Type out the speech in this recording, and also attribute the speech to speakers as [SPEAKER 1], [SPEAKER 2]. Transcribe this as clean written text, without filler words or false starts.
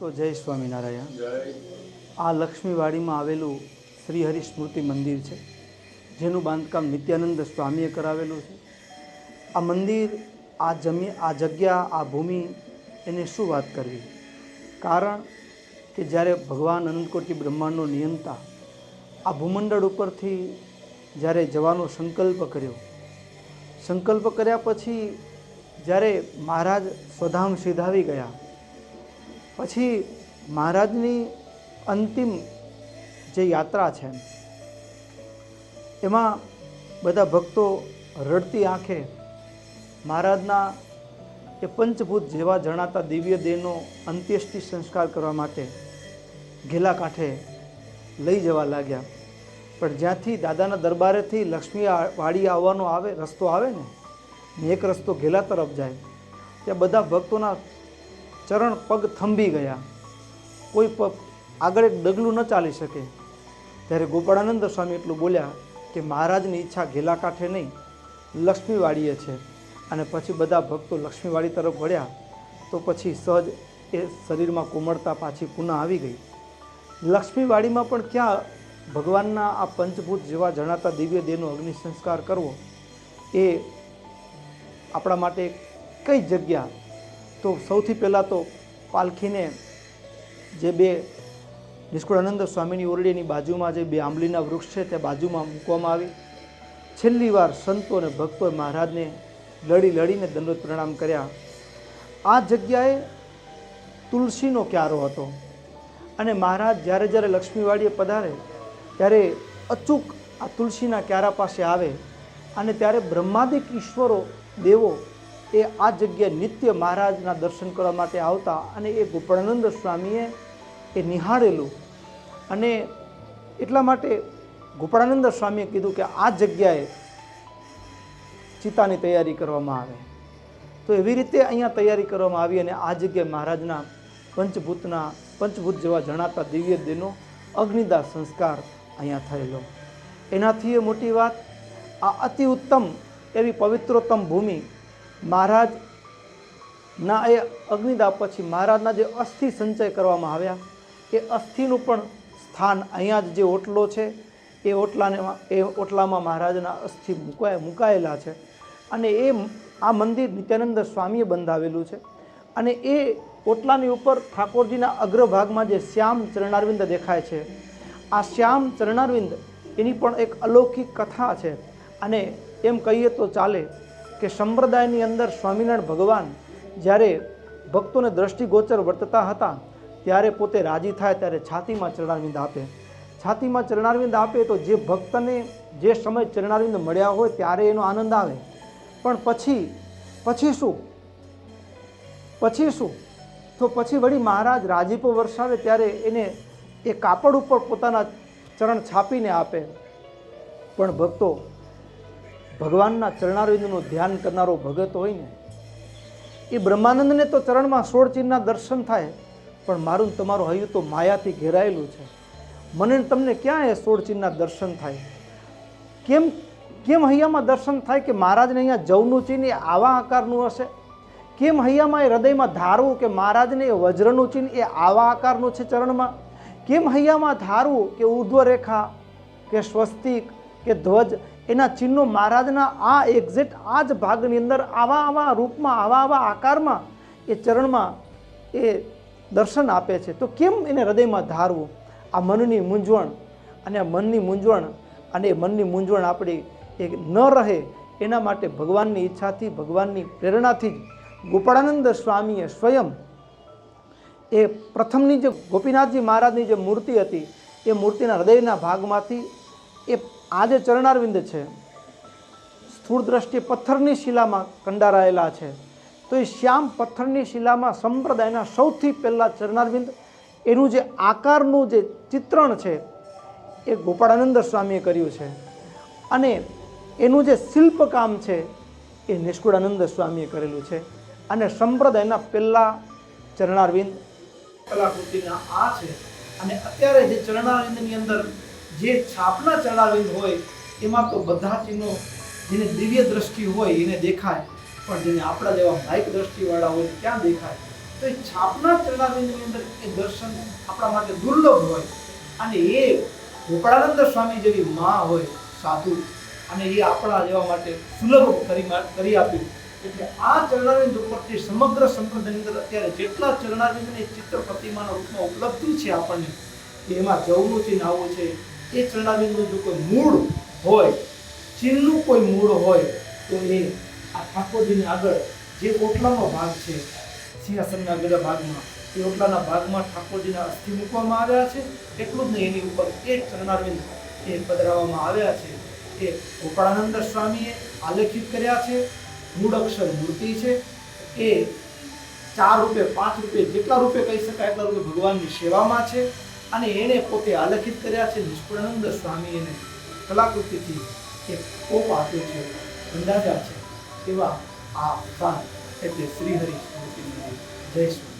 [SPEAKER 1] તો જય સ્વામિનારાયણ। આ લક્ષ્મીવાડીમાં આવેલું શ્રી હરિ સ્મૃતિ મંદિર છે, જેનું બાંધકામ નિત્યાનંદ સ્વામીએ કરાવેલું છે। આ મંદિર, આ જગ્યા, આ ભૂમિ, એને શું વાત કરવી? કારણ કે જ્યારે ભગવાન અનંતકોટી બ્રહ્માંડનો નિયંતા આ ભૂમંડળ ઉપરથી જ્યારે જવાનો સંકલ્પ કર્યા પછી જ્યારે મહારાજ સ્વધામ સિધાવી ગયા પછી મહારાજની અંતિમ જે યાત્રા છે એમાં બધા ભક્તો રડતી આંખે મહારાજના એ પંચભૂત જેવા જણાતા દિવ્ય દેહનો અંત્યેષ્ટિ સંસ્કાર કરવા માટે ઘેલા કાંઠે લઈ જવા લાગ્યા। પણ જ્યાંથી દાદાના દરબારેથી લક્ષ્મી વાડી આવવાનો રસ્તો આવે ને એક રસ્તો ઘેલા તરફ જાય, ત્યાં બધા ભક્તોના ચરણ પગ થંભી ગયા, કોઈ આગળ એક ડગલું ન ચાલી શકે। ત્યારે ગોપાળાનંદ સ્વામી એટલું બોલ્યા કે મહારાજની ઈચ્છા ઘેલા કાંઠે નહીં, લક્ષ્મીવાડીએ છે। અને પછી બધા ભક્તો લક્ષ્મીવાડી તરફ વળ્યા તો પછી સહજ એ શરીરમાં કોમળતા પાછી પુનઃ આવી ગઈ। લક્ષ્મીવાડીમાં પણ ક્યાં ભગવાનના આ પંચભૂત જેવા જણાતા દિવ્ય દેહનો અગ્નિ સંસ્કાર કરવો એ આપણા માટે કઈ જગ્યા? તો સૌથી પહેલાં તો પાલખીને જે બે નિષ્કુળાનંદ સ્વામીની ઓરડીની બાજુમાં જે બે આંબલીના વૃક્ષ છે તે બાજુમાં મૂકવામાં આવી। છેલ્લી વાર સંતો અને ભક્તોએ મહારાજને લડીને દંડવત પ્રણામ કર્યા। આ જગ્યાએ તુલસીનો ક્યારો હતો અને મહારાજ જ્યારે જ્યારે લક્ષ્મીવાડીએ પધારે ત્યારે અચૂક આ તુલસીના ક્યારા પાસે આવે અને ત્યારે બ્રહ્માદિક ઈશ્વરો દેવો એ આ જગ્યાએ નિત્ય મહારાજના દર્શન કરવા માટે આવતા અને એ ગોપાળાનંદ સ્વામીએ એ નિહાળેલું। અને એટલા માટે ગોપાળાનંદ સ્વામીએ કીધું કે આ જગ્યાએ ચિતાની તૈયારી કરવામાં આવે। તો એવી રીતે અહીંયા તૈયારી કરવામાં આવી અને આ જગ્યાએ મહારાજના પંચભૂત જેવા જણાતા દિવ્ય દેહનો અગ્નિદાહ સંસ્કાર અહીંયા થયેલો। એનાથી એ મોટી વાત, આ અતિ ઉત્તમ એવી પવિત્રોત્તમ ભૂમિ મહારાજના એ અગ્નિદાહ પછી મહારાજના જે અસ્થિ સંચય કરવામાં આવ્યા એ અસ્થિનું પણ સ્થાન અહીંયા જ જે ઓટલો છે એ ઓટલામાં મહારાજના અસ્થિ મુકાયેલા છે। અને આ મંદિર નિત્યાનંદ સ્વામીએ બંધાવેલું છે અને એ ઓટલાની ઉપર ઠાકોરજીના અગ્રભાગમાં જે શ્યામ ચરણારવિંદ દેખાય છે, આ શ્યામ ચરણારવિંદ એની પણ એક અલૌકિક કથા છે। અને એમ કહીએ તો ચાલે કે સંપ્રદાયની અંદર સ્વામિનારાયણ ભગવાન જ્યારે ભક્તોને દ્રષ્ટિગોચર વર્તતા હતા ત્યારે પોતે રાજી થાય ત્યારે છાતીમાં ચરણારવિંદ આપે। છાતીમાં ચરણારવિંદ આપે તો જે ભક્તને જે સમય ચરણારવિંદ મળ્યા હોય ત્યારે એનો આનંદ આવે, પણ પછી શું? તો પછી વળી મહારાજ રાજીપો વરસાવે ત્યારે એને એ કાપડ ઉપર પોતાના ચરણ છાપીને આપે। પણ ભક્તો ભગવાનના ચરણારવિંદનું ધ્યાન કરનારો ભગત હોય ને એ બ્રહ્માનંદને તો ચરણમાં 16 ચિહ્નના દર્શન થાય, પણ મારું તમારું હૈયું તો માયાથી ઘેરાયેલું છે। મને તમને ક્યાં એ 16 ચિહ્નના દર્શન થાય? કેમ હૈયામાં દર્શન થાય કે મહારાજને અહીંયા જવનું ચિહ્ન એ આવા આકારનું હશે? કેમ હૈયામાં એ હૃદયમાં ધારવું કે મહારાજને એ વજ્રનું ચિહ્ન એ આવા આકારનું છે ચરણમાં? કેમ હૈયામાં ધારવું કે ઉર્ધ્વ રેખા કે સ્વસ્તિક કે ધ્વજ એના ચિહ્નો મહારાજના આ એક્ઝેક્ટ આ જ ભાગની અંદર આવા રૂપમાં આવા આકારમાં એ ચરણમાં એ દર્શન આપે છે? તો કેમ એને હૃદયમાં ધારવું? આ મનની મૂંઝવણ અને આ મનની મૂંઝવણ આપણી એ ન રહે એના માટે ભગવાનની ઈચ્છાથી, ભગવાનની પ્રેરણાથી જ ગોપાળાનંદ સ્વામીએ સ્વયં એ પ્રથમની જે ગોપીનાથજી મહારાજની જે મૂર્તિ હતી એ મૂર્તિના હૃદયના ભાગમાંથી એ આ જે ચરણારવિંદ છે સ્થૂળ દ્રષ્ટિએ પથ્થરની શિલામાં કંડારાયેલા છે, તો એ શ્યામ પથ્થરની શિલામાં સંપ્રદાયના સૌથી પહેલાં ચરણારવિંદ એનું જે આકારનું જે ચિત્રણ છે એ ગોપાળાનંદ સ્વામીએ કર્યું છે અને એનું જે શિલ્પકામ છે એ નિષ્કુળાનંદ સ્વામીએ કરેલું છે। અને સંપ્રદાયના પહેલાં ચરણારવિંદ કલાકૃતિના આ છે। અને અત્યારે જે ચરણારવિંદની અંદર જે છાપના ચરણારવિંદ હોય એમાં તો બધા ચિહ્નો જેને દિવ્ય દ્રષ્ટિ હોય એને દેખાય, પણ જેને આપણા જેવા માઇક દ્રષ્ટિવાળા હોય ક્યાં દેખાય? તો એ છાપના ચરણારવિંદની અંદર એ દર્શન આપણા માટે દુર્લભ હોય, અને એ ગોપાળાનંદ સ્વામી જેવી માં હોય સાધુ, અને એ આપણા જેવા માટે સુલભ કરી આપ્યું. એટલે આ ચરણારવિંદ ઉપરથી સમગ્ર સંપ્રદાયની અંદર અત્યારે જેટલા ચરણારવિંદની ચિત્ર પ્રતિમાના રૂપમાં ઉપલબ્ધિ છે આપણને, એમાં જવનું ચિહ્ન આવું છે. એ ચરણારવિંદનું જો કોઈ મૂળ હોય, ચિહ્નનું કોઈ મૂળ હોય, તો એ આ ઠાકોરજીની આગળ જે ઓટલાનો ભાગ છે, સિંહાસનના આગળ ભાગમાં, એ ઓટલાના ભાગમાં ઠાકોરજીના અસ્થિ મૂકવામાં આવ્યા છે. એટલું જ નહીં, એની ઉપર એક ચરણારવિંદ એ પધરાવવામાં આવ્યા છે. એ ગોપાળાનંદ સ્વામીએ આલેખિત કર્યા છે. મૂળ અક્ષર મૂર્તિ છે. એ 4 રૂપે 5 રૂપે જેટલા રૂપે કહી શકાય એટલા રૂપે ભગવાનની સેવામાં છે, અને એને પોતે આલેખિત કર્યા છે. નિષ્કુળાનંદ સ્વામી એને કલાકૃતિથી એક કોપ આપ્યો છે, અંદાજા છે. એવા આ સ્થાન એટલે શ્રીહરિ સ્મૃતિ મંદિર. જય શ્રી